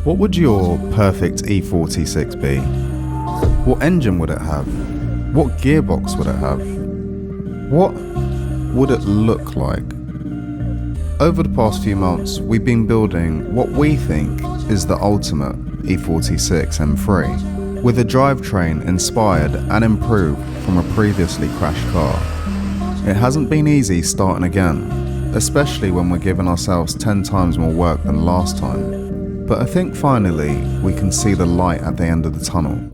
What would your perfect E46 be? What engine would it have? What gearbox would it have? What would it look like? Over the past few months, we've been building what we think is the ultimate E46 M3, with a drivetrain inspired and improved from a previously crashed car. It hasn't been easy starting again, especially when we're giving ourselves 10 times more work than last time. But I think finally we can see the light at the end of the tunnel.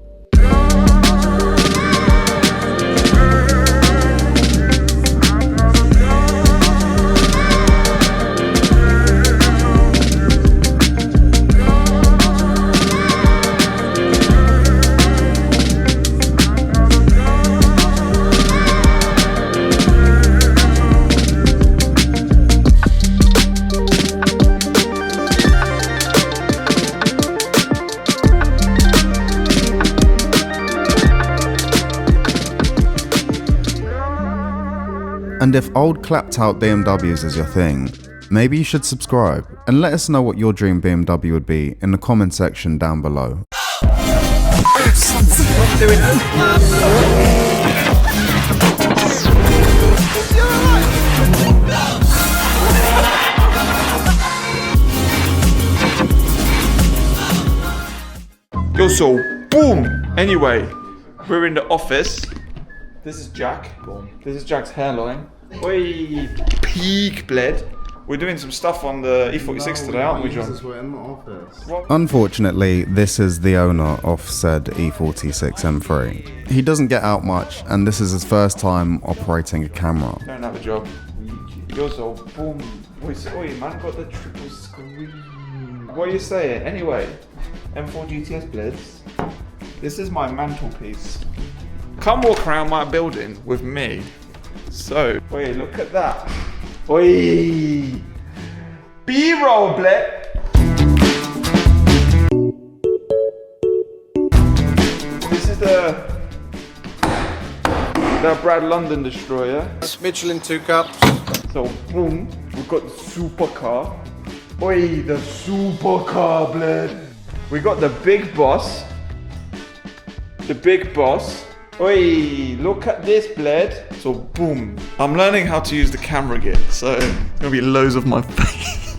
And if old clapped out BMWs is your thing, maybe you should subscribe and let us know what your dream BMW would be in the comment section down below. Yo, so boom! Anyway, we're in the office. This is Jack. This is Jack's hairline. Oi, peak bled. We're doing some stuff on the E46 today, aren't we, John? We're in the office. Unfortunately, this is the owner of said E46 M3. He doesn't get out much, and this is his first time operating a camera. Don't have a job. Yo, so boom. Oi, man, got the triple screen. What are you saying? Anyway, M4 GTS bleds. This is my mantelpiece. Come walk around my building with me. So, oi, look at that. Oi! B-roll, bled. This is the Brad London Destroyer. Michelin 2 cups. So, boom, we've got the supercar. Oi, the supercar, bled. We got the big boss. The big boss. Oi, look at this, bled. So boom. I'm learning how to use the camera again, so there's gonna be loads of my face.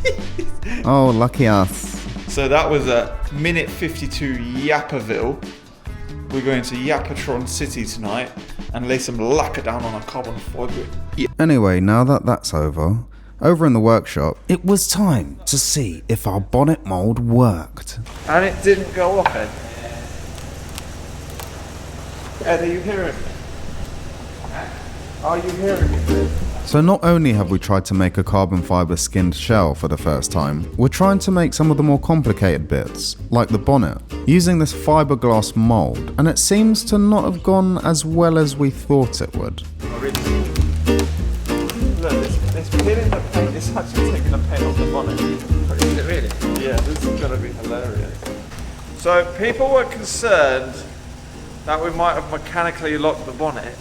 Oh, lucky us. So that was a minute 52 Yapperville. We're going to Yapatron City tonight and lay some lacquer down on our carbon fibre. Yeah. Anyway, now that that's over in the workshop, it was time to see if our bonnet mould worked. And it didn't go off, Ed. Ed, are you hearing me? Are you hearing me? So not only have we tried to make a carbon fibre skinned shell for the first time, we're trying to make some of the more complicated bits, like the bonnet, using this fiberglass mould, and it seems to not have gone as well as we thought it would. Oh, really? Look, it's peeling the paint, it's actually taking the paint off the bonnet. Is it really? Yeah, this is going to be hilarious. So people were concerned that we might have mechanically locked the bonnet.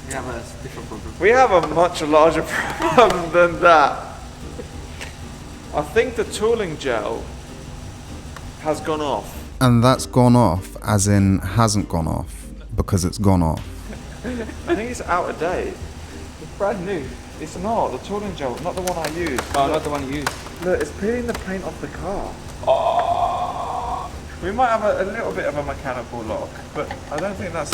We have a different problem. We have a much larger problem than that. I think the tooling gel has gone off. And that's gone off, as in hasn't gone off, because it's gone off. I think it's out of date. It's brand new. It's not, the tooling gel, not the one I used. Oh, not the one you used. Look, it's peeling the paint off the car. Oh. We might have a little bit of a mechanical lock, but I don't think that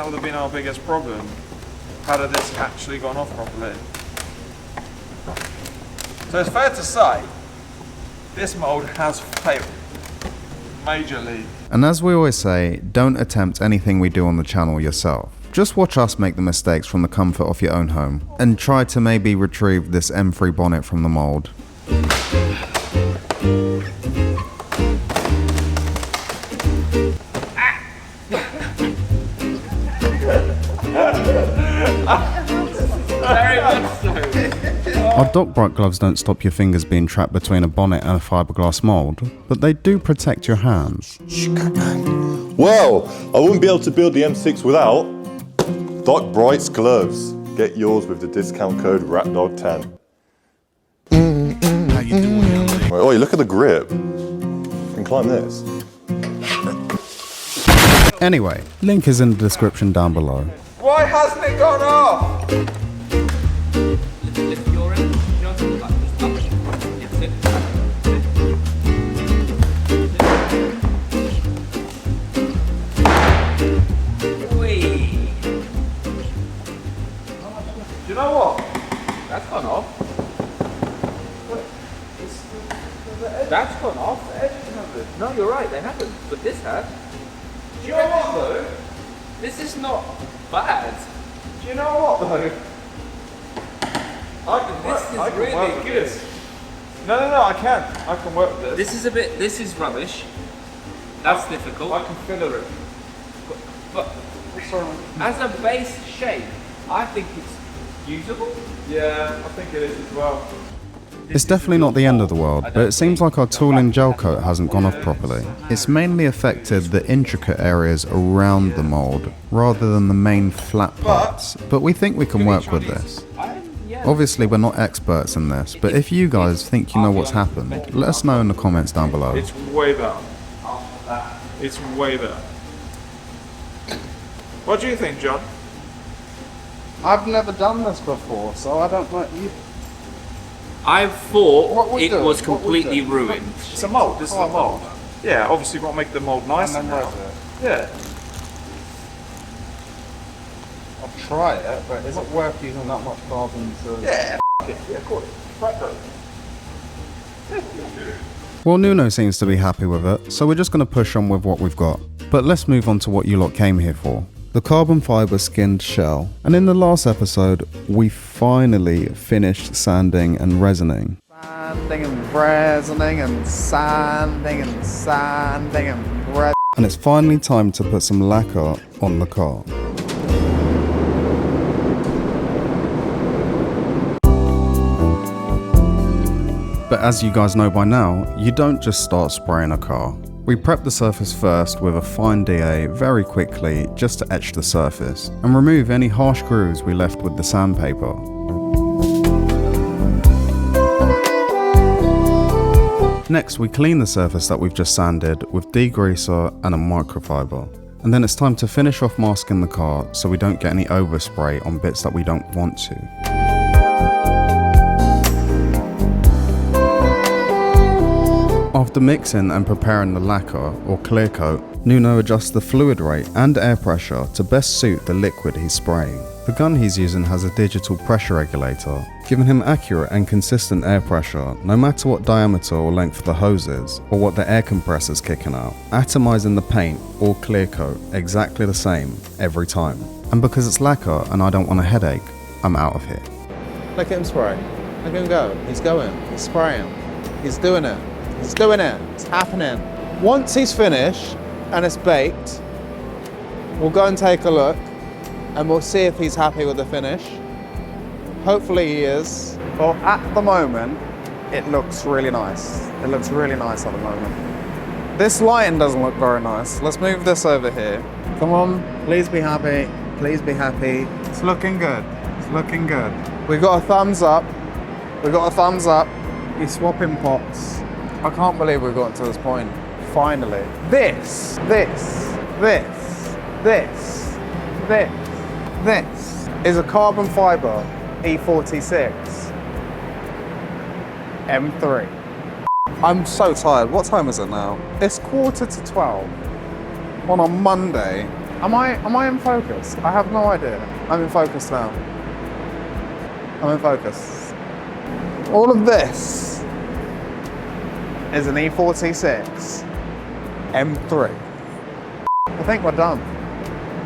would have been our biggest problem had this actually gone off properly. So it's fair to say, this mould has failed majorly. And as we always say, don't attempt anything we do on the channel yourself. Just watch us make the mistakes from the comfort of your own home, and try to maybe retrieve this M3 bonnet from the mould. Very much so. Our dock bright gloves don't stop your fingers being trapped between a bonnet and a fiberglass mould, but they do protect your hands. Well, I wouldn't be able to build the M6 without Doc Bright's gloves. Get yours with the discount code RATDOG10. How you doing, Well, Oi, look at the grip. You can climb this. Anyway, link is in the description down below. Why hasn't it gone off? Lift your end. You know, like just up. Yes, it. Whee! Do you know what? That's gone off. That's gone off. The edges haven't. No, you're right, they haven't. But this has. Do you know what though? This is not bad. Do you know what though? I can This is I can really work with good. this. No, I can. I can work with this. This is a bit. This is rubbish. That's difficult. I can filler it. But as a base shape, I think it's usable. Yeah, I think it is as well. It's definitely not the end of the world, but it seems like our tooling gel coat hasn't gone off properly. It's mainly affected the intricate areas around the mould, rather than the main flat parts, but we think we can work with this. Obviously we're not experts in this, but if you guys think you know what's happened, let us know in the comments down below. It's way better. It's way better. What do you think, John? I've never done this before, so I don't know. I What thought we it do? was What we completely do? ruined. It's a mould. This is a mould. Yeah, obviously we want to make the mould nice. And then now. resin it. Yeah. I'll try it, but is it worth using that much carbon to... Yeah. Yeah, of course. Right though. Well, Nuno seems to be happy with it, so we're just going to push on with what we've got. But let's move on to what you lot came here for. The carbon fibre skinned shell. And in the last episode, we finally finished sanding and resining. Sanding and resining and sanding and sanding and resining. And it's finally time to put some lacquer on the car. But as you guys know by now, you don't just start spraying a car. We prep the surface first with a fine DA very quickly just to etch the surface and remove any harsh grooves we left with the sandpaper. Next, we clean the surface that we've just sanded with degreaser and a microfiber. And then it's time to finish off masking the car so we don't get any overspray on bits that we don't want to. After mixing and preparing the lacquer or clear coat, Nuno adjusts the fluid rate and air pressure to best suit the liquid he's spraying. The gun he's using has a digital pressure regulator, giving him accurate and consistent air pressure no matter what diameter or length the hose is or what the air compressor's kicking out, atomizing the paint or clear coat exactly the same every time. And because it's lacquer and I don't want a headache, I'm out of here. Look at him spray. Look at him go. He's going. He's spraying. He's doing it. He's doing it. It's happening. Once he's finished and it's baked, we'll go and take a look and we'll see if he's happy with the finish. Hopefully he is. Well, at the moment, it looks really nice. It looks really nice at the moment. This lighting doesn't look very nice. Let's move this over here. Come on, please be happy. Please be happy. It's looking good. It's looking good. We got a thumbs up. We got a thumbs up. He's swapping pots. I can't believe we've gotten to this point. Finally. This is a carbon fibre E46 M3. I'm so tired. What time is it now? It's 11:45 on a Monday. Am I in focus? I have no idea. I'm in focus now. I'm in focus. All of this is an E46 M3. I think we're done.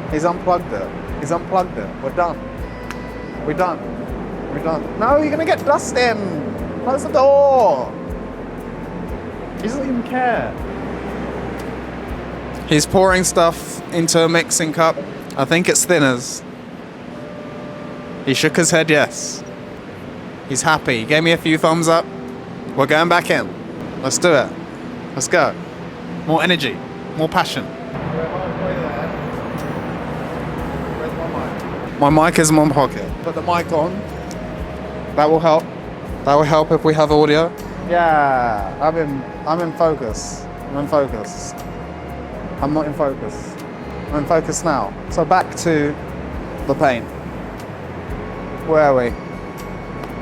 He's unplugged it. He's unplugged it. We're done. We're done. We're done. No, you're gonna get dust in. Close the door. He doesn't even care. He's pouring stuff into a mixing cup. I think it's thinners. He shook his head yes. He's happy. He gave me a few thumbs up. We're going back in. Let's do it. Let's go. More energy. More passion. My mic is in my pocket. Put the mic on. That will help. That will help if we have audio. Yeah, I'm in focus. I'm in focus. I'm not in focus. I'm in focus now. So back to the paint. Where are we?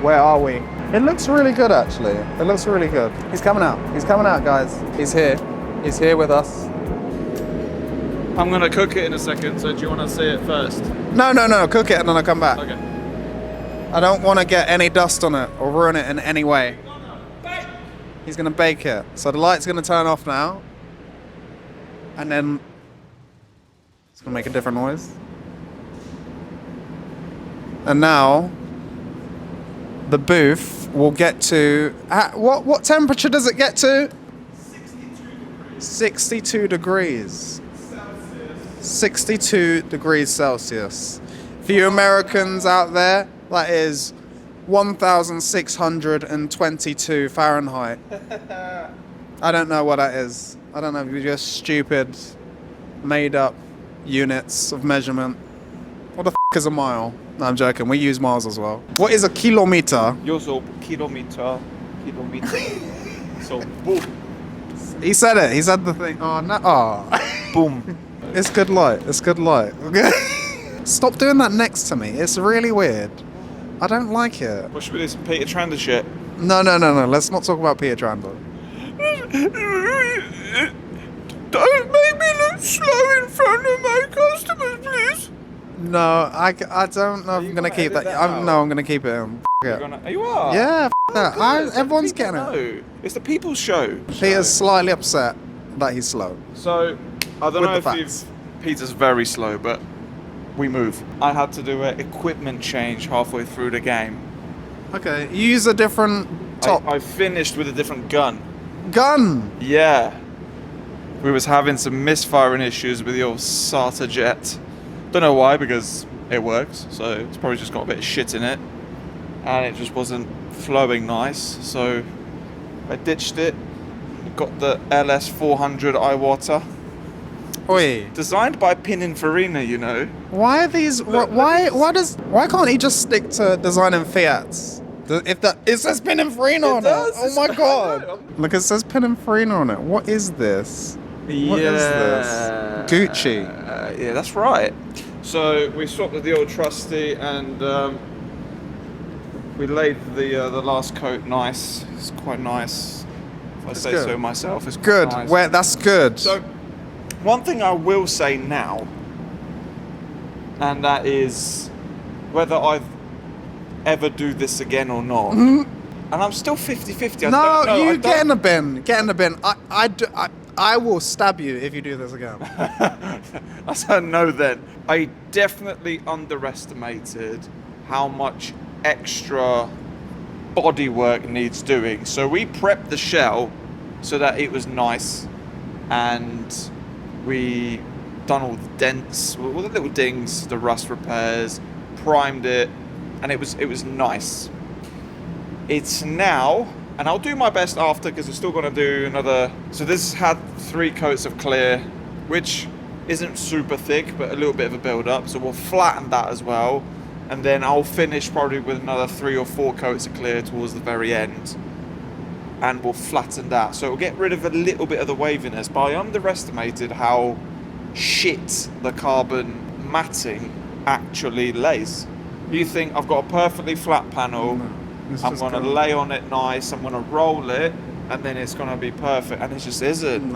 Where are we? It looks really good, actually. It looks really good. He's coming out. He's coming out, guys. He's here. He's here with us. I'm gonna cook it in a second, so do you want to see it first? No. Cook it and then I'll come back. Okay. I don't want to get any dust on it or ruin it in any way. He's going to bake it. So the light's going to turn off now. And then it's going to make a different noise. And now the booth will get to... What temperature does it get to? 62 degrees. 62 degrees Celsius. For you Americans out there, that is 1,622 Fahrenheit. I don't know what that is. I don't know, just stupid, made up units of measurement. What the f is a mile? No, I'm joking, we use miles as well. What is a kilometer? Yo, so kilometer. So boom. He said it, he said the thing. Oh, no. Oh. Boom. It's good light, it's good light. Okay? Stop doing that next to me, it's really weird. I don't like it. What should we do, some Peter Tranda shit? No, let's not talk about Peter Tranda. Don't make me look slow in front of my customers, please. No, I don't know if I'm gonna keep that. I'm gonna keep it in. You are? Yeah, that. Everyone's getting it. No, it's the people's show. Peter's slightly upset that he's slow. So, I don't With know the if facts. Peter's very slow, but we move. I had to do an equipment change halfway through the game. Okay, you use a different top. I finished with a different gun. Gun! Yeah. We was having some misfiring issues with the old SATA jet. Don't know why, because it works, so it's probably just got a bit of shit in it. And it just wasn't flowing nice, so I ditched it. Got the LS400 iWater. Oi. Designed by Pininfarina, you know. Why are these... Why can't he just stick to designing Fiats? If that... It says Pininfarina on it! Oh my god! Look, it says Pininfarina on it. What is this? What is this? Gucci. Yeah, that's right. So we swapped with the old trusty and we laid the last coat nice. It's quite nice. If I say good. so myself, it's quite Good. nice. Where that's good. So one thing I will say now, and that is whether I've ever do this again or not. And I'm still 50-50. No, get in the bin. Get in the bin. I will stab you if you do this again. I said no then. I definitely underestimated how much extra bodywork needs doing. So we prepped the shell so that it was nice, and we done all the dents, all the little dings, the rust repairs, primed it, and it was nice. It's now, and I'll do my best after because we're still going to do another. So this had 3 coats of clear, which isn't super thick, but a little bit of a build up. So we'll flatten that as well. And then I'll finish probably with another 3 or 4 coats of clear towards the very end. And we'll flatten that. So we'll get rid of a little bit of the waviness. But I underestimated how shit the carbon matting actually lays. You think I've got a perfectly flat panel. I'm going to lay on it nice, I'm going to roll it, and then it's going to be perfect. And it just isn't.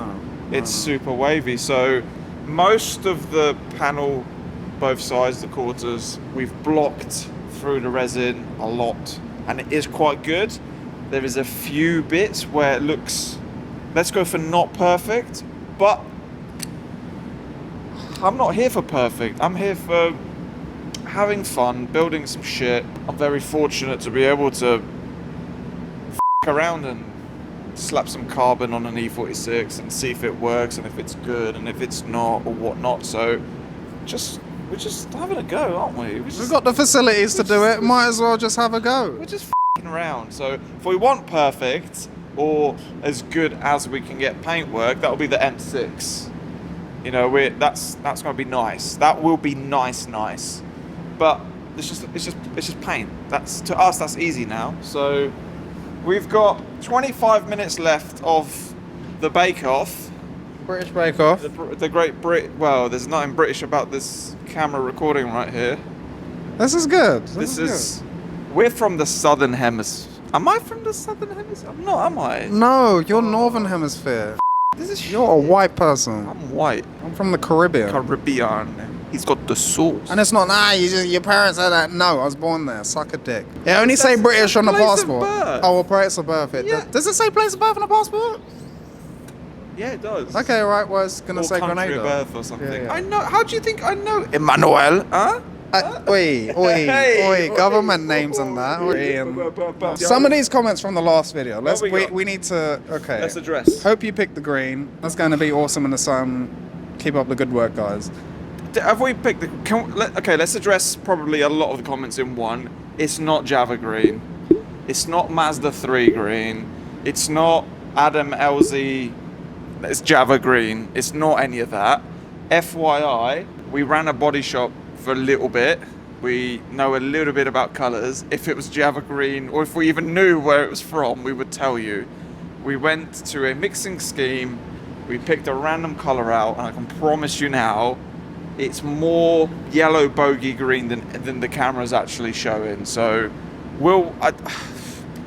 It's super wavy. So most of the panel, both sides, the quarters, we've blocked through the resin a lot. And it is quite good. There is a few bits where it looks, let's go for not perfect, but I'm not here for perfect. I'm here for having fun, building some shit. I'm very fortunate to be able to f around and slap some carbon on an E46 and see if it works and if it's good and if it's not or whatnot. So we're just having a go, aren't we? We've got the facilities to do it. Might as well just have a go. We're just f***ing around. So if we want perfect or as good as we can get paintwork, that'll be the M6. You know, that's going to be nice. That will be nice. But it's just paint. That's, to us, that's easy now. So We've got 25 minutes left of the bake-off. British Bake Off. The Great Brit. Well, there's nothing British about this camera recording right here. This is good. This is. We're from the Southern Hemisphere. Am I from the Southern Hemisphere? I'm not, am I? No, you're Northern Hemisphere. This is. You're a white person. I'm white. I'm from the Caribbean. Caribbean. He's got the sauce. And it's not, your parents said that. No, I was born there. Suck a dick. It only say That's British on the place of passport. birth. Oh, well, place of birth. Yeah. Does it say place of birth on the passport? Yeah, it does. Okay, right. Well, it's gonna Or say country Grenada. of birth or something. Yeah, yeah. I know. How do you think I know? Emmanuel, huh? Oi, Hey, government names and that. Some of these comments from the last video. We need to. Okay. Let's address. Hope you picked the green. That's going to be awesome in the sun. Keep up the good work, guys. Have we picked the? Okay, let's address probably a lot of the comments in one. It's not Java green. It's not Mazda 3 green. It's not Adam LZ. It's Java green. It's not any of that. FYI, we ran a body shop for a little bit. We know a little bit about colours. If it was Java green, or if we even knew where it was from, we would tell you. We went to a mixing scheme. We picked a random colour out, and I can promise you now, it's more yellow bogey green than the camera's actually showing. So,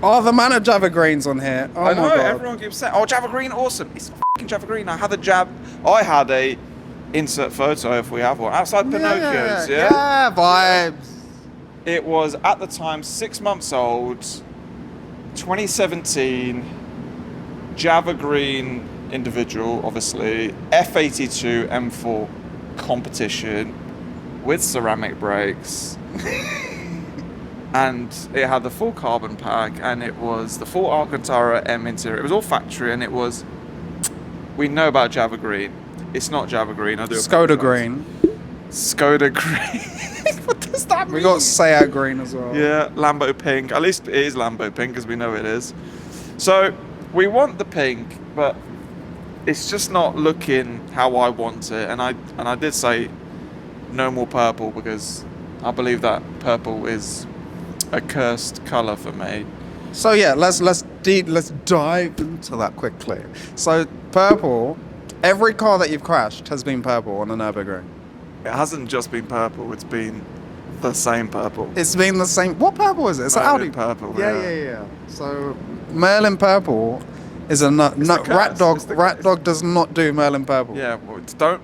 Oh, the amount of Java greens on here. Oh I my know, god. everyone keeps saying, oh, Java green, awesome. It's fucking Java green. I had a insert photo if we have one outside Pinocchio's. Yeah, vibes. It was at the time 6 months old, 2017, Java green individual, obviously, F82 M4 competition with ceramic brakes. And it had the full carbon pack, and it was the full Alcantara M interior. It was all factory, and it was. We know about Java green. It's not Java green. I do. Skoda apologize. green. Skoda green. What does that mean? We got Seat green as well. Yeah, Lambo pink. At least it is Lambo pink, as we know it is. So we want the pink, but it's just not looking how I want it. And I did say no more purple, because I believe that purple is a cursed color for me. So yeah, let's dive into that quickly. So purple, every car that you've crashed has been purple on the Nürburgring. It hasn't just been purple, it's been the same purple. It's been the same. What purple is it? It's an Merlin Audi purple. Yeah. So Merlin purple is a nut. No, the curse. Rat Dog. It's the Rat curse. Dog does not do Merlin purple. Yeah, well, don't.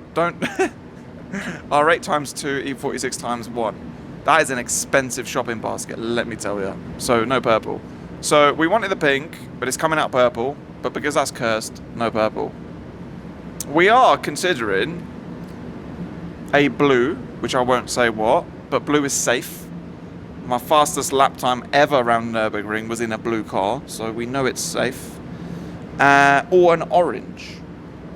R8 times 2, E46 times 1. That is an expensive shopping basket, let me tell you. So no purple. So we wanted the pink, but it's coming out purple. But because that's cursed, no purple. We are considering a blue, which I won't say what, but blue is safe. My fastest lap time ever around Nürburgring was in a blue car, so we know it's safe. Or an orange.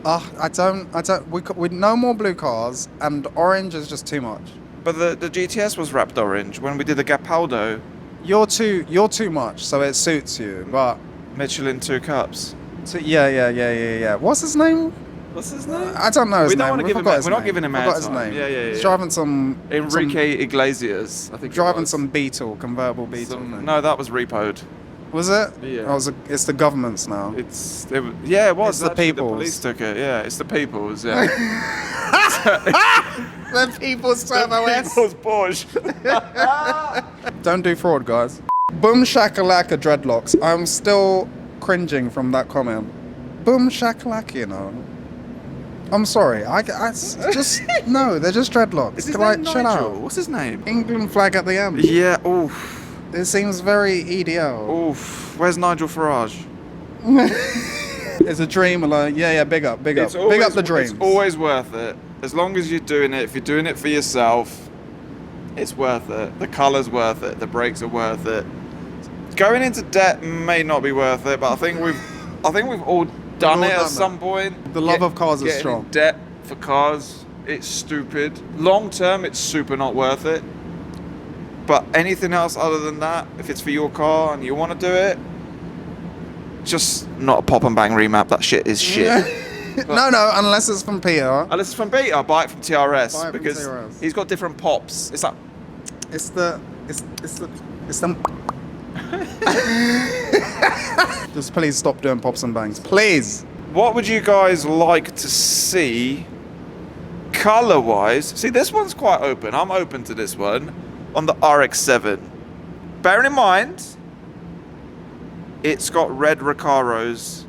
I don't. We no more blue cars, and orange is just too much. But the GTS was wrapped orange when we did the Gapaldo. You're too much, so it suits you. But Michelin 2 Cups. yeah. What's his name? What's his name? I don't know his We don't name. wanna give him. We're not giving him I forgot his airtime. name. Yeah. He's driving some Enrique Iglesias, I think. driving some Beetle, convertible Beetle. thing. No, that was repoed. Was it? Yeah. Oh, it's the government's now. It was the It's the actually, people's. The police took it. Yeah, it's the people's. Yeah. The people's People's Porsche. Don't do fraud, guys. Boom shakalaka dreadlocks. I'm still cringing from that comment. Boom shakalaka, you know. I'm sorry. I just no. They're just dreadlocks. Is his Like, name chill Nigel? out. What's his name? England flag at the end. Yeah. Oof. It seems very EDL. Oof. Where's Nigel Farage? It's a dream alone. Yeah. Big up. Big up the dreams. It's always worth it. As long as you're doing it, if you're doing it for yourself, it's worth it. The colour's worth it. The brakes are worth it. Going into debt may not be worth it, but I think we've all done it at some point. The love of cars is getting strong. in debt for cars, it's stupid. Long term, it's super not worth it. But anything else other than that, if it's for your car and you want to do it, just not a pop and bang remap. That shit is shit. No, unless it's from Peter. Unless it's from Beta, buy it from TRS Buy it from because TRS. he's got different pops. It's like It's the Just please stop doing pops and bangs. Please. What would you guys like to see color-wise? See, this one's quite open. I'm open to this one on the RX-7. Bearing in mind, it's got red Recaros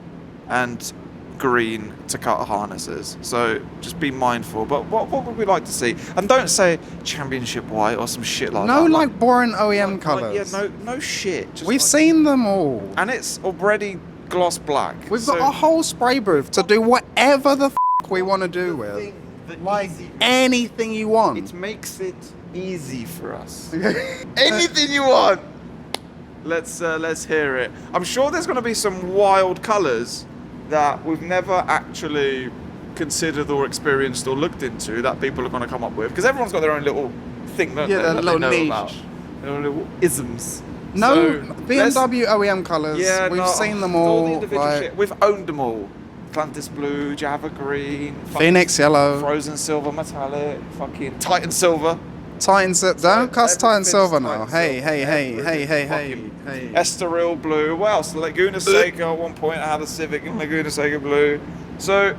and green Takata harnesses. So just be mindful. But what would we like to see? And don't say championship white or some shit like that. No, like boring OEM colours. Yeah, no shit. Just We've seen them all. And it's already gloss black. We've got a whole spray booth to do whatever the we want to do with. Like anything you want. It makes it easy for us. Anything you want. Let's hear it. I'm sure there's going to be some wild colours that we've never actually considered or experienced or looked into that people are going to come up with, because everyone's got their own little thing that their they little know niche. about. Their own little isms. No, So, BMW OEM colours. We've seen them all. the individual shit. We've owned them all. Atlantis Blue, Java Green, Phoenix Yellow, Frozen Silver Metallic, fucking Titan Silver. Titan Silver. Don't cuss Titan Everything's Silver now. Titan Hey. Estoril Blue. What else? Laguna Seca at one point. I had a Civic in Laguna Seca Blue. So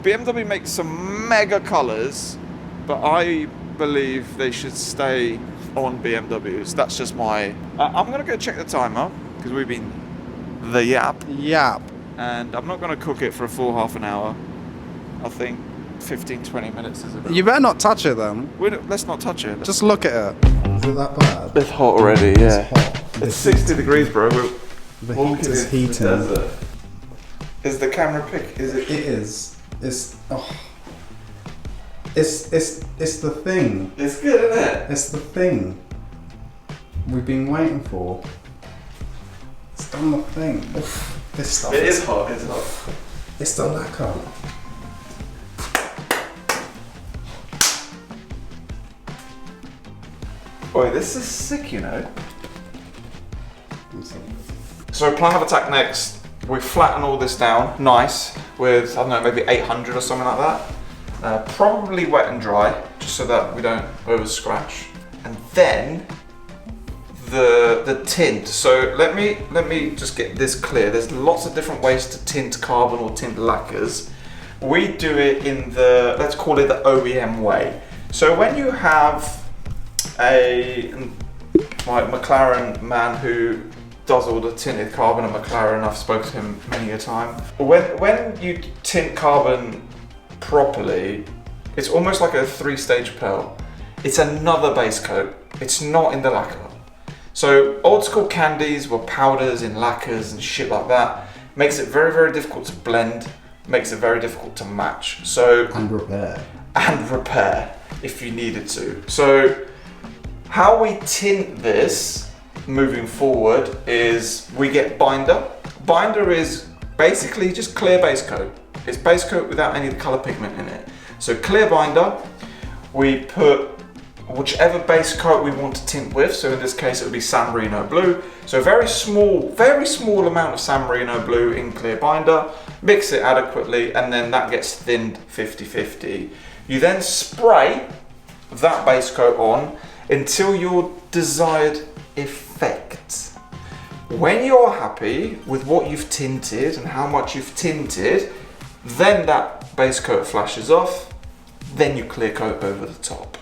BMW makes some mega colours, but I believe they should stay on BMWs. That's just my... I'm going to go check the timer, because we've been the yap. And I'm not going to cook it for a full half an hour. I think 15-20 minutes is enough. You better not touch it then. Let's not touch it. Just look at it. Is it that bad? It's hot already, yeah. It's hot. It's 60 degrees, bro. The heat is heating. Is the camera pick? Is it? It is. It's the thing. It's good, isn't it? It's the thing we've been waiting for. It's done the thing. Oof, this stuff. It is hot. It's hot. It's the lacquer. Boy, this is sick, you know. So plan of attack next. We flatten all this down, nice, with, I don't know, maybe 800 or something like that. Probably wet and dry, just so that we don't over scratch. And then the tint. So let me just get this clear. There's lots of different ways to tint carbon or tint lacquers. We do it in the, let's call it the OEM way. So when you have my McLaren man who does all the tinted carbon at McLaren, I've spoken to him many a time. When you tint carbon properly, it's almost like a 3-stage pearl. It's another base coat. It's not in the lacquer. So old school candies were powders in lacquers and shit like that. Makes it very, very difficult to blend. Makes it very difficult to match. And repair. And repair if you needed to. So how we tint this moving forward is we get binder. Binder is basically just clear base coat. It's base coat without any colour pigment in it. So clear binder, we put whichever base coat we want to tint with. So in this case it would be San Marino blue. So very small amount of San Marino blue in clear binder, mix it adequately, and then that gets thinned 50-50. You then spray that base coat on until your desired effect. When you're happy with what you've tinted and how much you've tinted, then that base coat flashes off, then you clear coat over the top.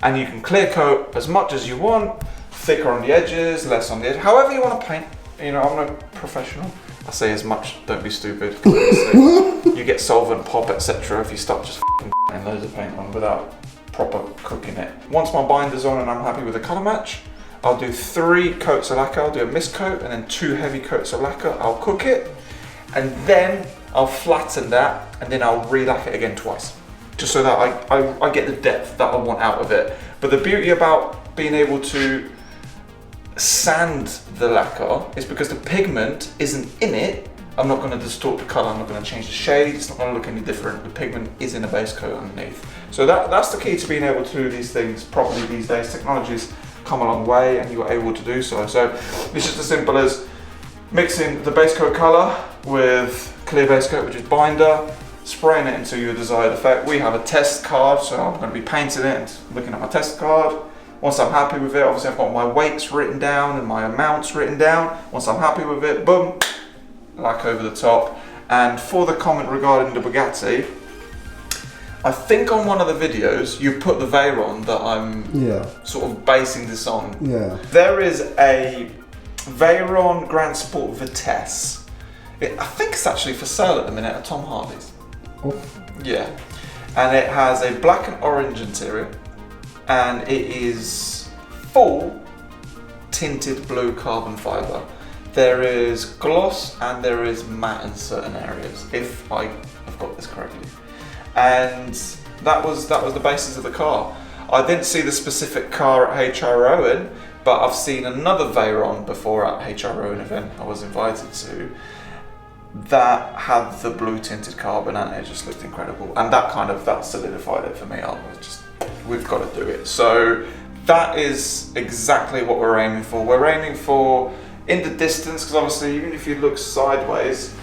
And you can clear coat as much as you want, thicker on the edges, less on the edge, however you want to paint. You know, I'm no professional. I say as much, don't be stupid. You get solvent, pop, etc. if you start just putting loads of paint on without proper cooking it. Once my binder's on and I'm happy with the colour match, I'll do 3 coats of lacquer. I'll do a mist coat and then 2 heavy coats of lacquer. I'll cook it and then I'll flatten that and then I'll re-lacquer it again twice. Just so that I get the depth that I want out of it. But the beauty about being able to sand the lacquer is because the pigment isn't in it. I'm not going to distort the colour, I'm not going to change the shade, it's not going to look any different. The pigment is in a base coat underneath. So that's the key to being able to do these things properly these days. Technology's come a long way and you're able to do so. So it's just as simple as mixing the base coat colour with clear base coat, which is binder, spraying it into your desired effect. We have a test card, so I'm going to be painting it and looking at my test card, Once I'm happy with it, obviously I've got my weights written down and my amounts written down. Once I'm happy with it, boom, like over the top. And for the comment regarding the Bugatti, I think on one of the videos you put the Veyron that I'm sort of basing this on. Yeah. There is a Veyron Grand Sport Vitesse. I think it's actually for sale at the minute at Tom Hardy's. Oh. Yeah. And it has a black and orange interior, and it is full tinted blue carbon fibre. There is gloss and there is matte in certain areas, if I've got this correctly. And that was the basis of the car. I didn't see the specific car at HR Owen, but I've seen another Veyron before at HR Owen event I was invited to that had the blue tinted carbon, and it just looked incredible. And that solidified it for me. I was just, we've got to do it. So that is exactly what we're aiming for. We're aiming for in the distance, because obviously even if you look sideways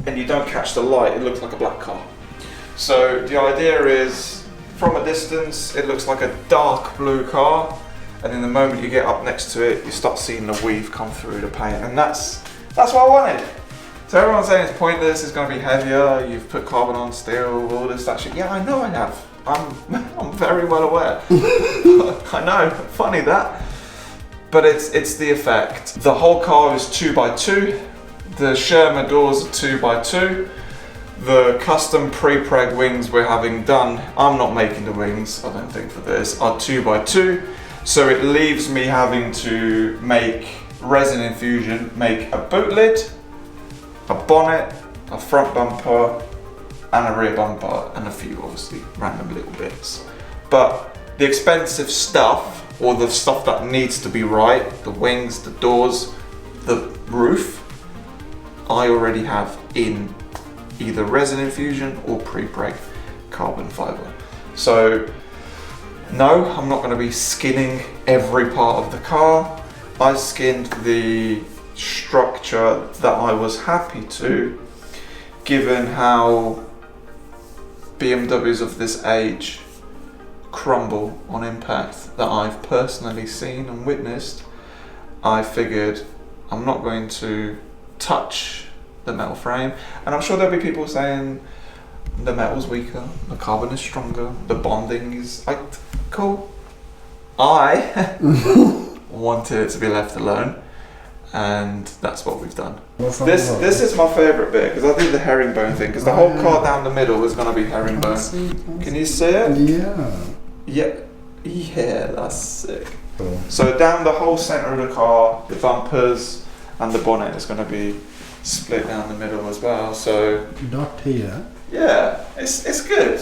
and you don't catch the light, it looks like a black car. So the idea is, from a distance, it looks like a dark blue car, and then the moment you get up next to it, you start seeing the weave come through the paint, and that's what I wanted. So everyone's saying it's pointless, it's going to be heavier, you've put carbon on steel, all this, that shit. Yeah, I know I have. I'm very well aware. I know, funny that. But it's the effect. The whole car is 2x2. The Sherma doors are 2x2. The custom pre-preg wings we're having done, I'm not making the wings, I don't think, for this, are 2x2. So it leaves me having to make resin infusion, make a boot lid, a bonnet, a front bumper, and a rear bumper, and a few obviously random little bits. But the expensive stuff, or the stuff that needs to be right, the wings, the doors, the roof, I already have in either resin infusion or pre-preg carbon fibre. So no, I'm not going to be skinning every part of the car. I skinned the structure that I was happy to, given how BMWs of this age crumble on impact that I've personally seen and witnessed. I figured I'm not going to touch the metal frame, and I'm sure there'll be people saying the metal's weaker, the carbon is stronger, the bonding is cool. I wanted it to be left alone, and that's what we've done. This is my favourite bit, because I did the herringbone thing, because the whole car down the middle is going to be herringbone. Can you see it? Yeah, that's sick. Cool. So down the whole centre of the car, the bumpers and the bonnet is going to be split down the middle as well. So Not here. yeah, it's good.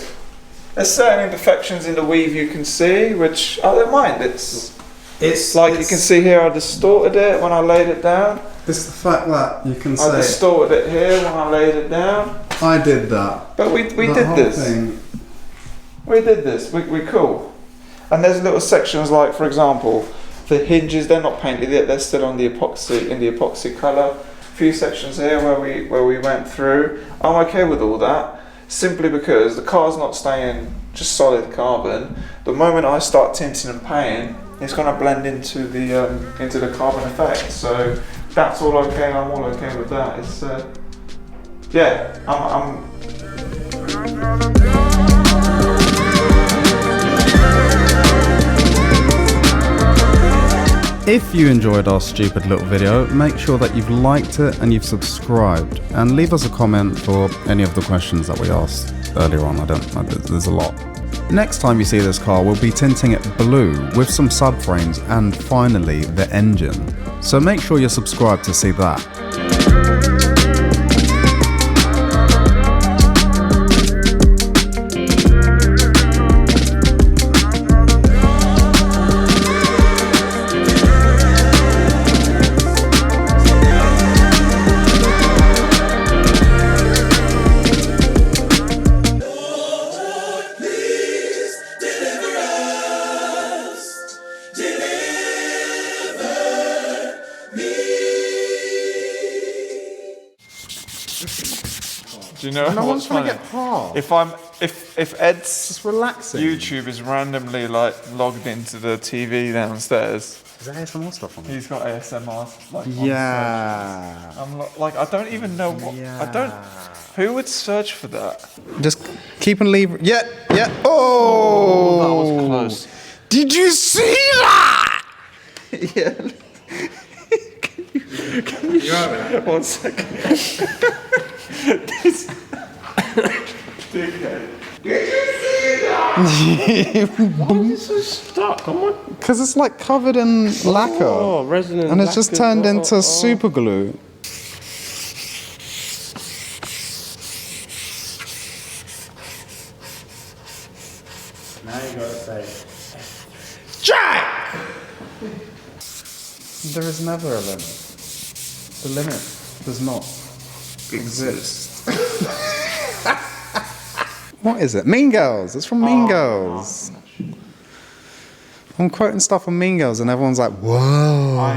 There's certain imperfections in the weave you can see, which I don't mind. It's like you can see here, I distorted it when I laid it down. It's the fact that you can I say distorted it here when I laid it down. I did that. But we The did whole this. thing. We did this. We cool. And there's little sections like, for example, the hinges. They're not painted yet. They're still on the epoxy in the epoxy colour. A few sections here where we went through. I'm okay with all that, simply because the car's not staying just solid carbon. The moment I start tinting and painting, it's going to blend into the carbon effect. So that's all okay. I'm all okay with that. It's yeah. I'm If you enjoyed our stupid little video, make sure that you've liked it and you've subscribed, and leave us a comment for any of the questions that we asked earlier on. There's a lot. Next time you see this car, we'll be tinting it blue with some subframes and finally the engine. So make sure you're subscribed to see that. Do you know No one's what's trying funny? to get hard. If Ed's Just relaxing. YouTube is randomly like logged into the TV downstairs, Is there ASMR stuff on it? he's got ASMR. Like, Yeah. I'm like, I don't even know what. I don't. Who would search for that? Just keep and leave. Yeah, yeah. Oh, that was close. Did you see that? Yeah. One second. This dickhead. Why is this so stuck? Come on. Because it's like covered in lacquer. Oh, resin and And it's just lacquer. turned Oh, into oh, oh. super glue. Now you gotta say. There is never a limit. The limit does not exist. What is it? Mean Girls. It's from Mean Girls. I'm quoting stuff from Mean Girls and everyone's like, whoa.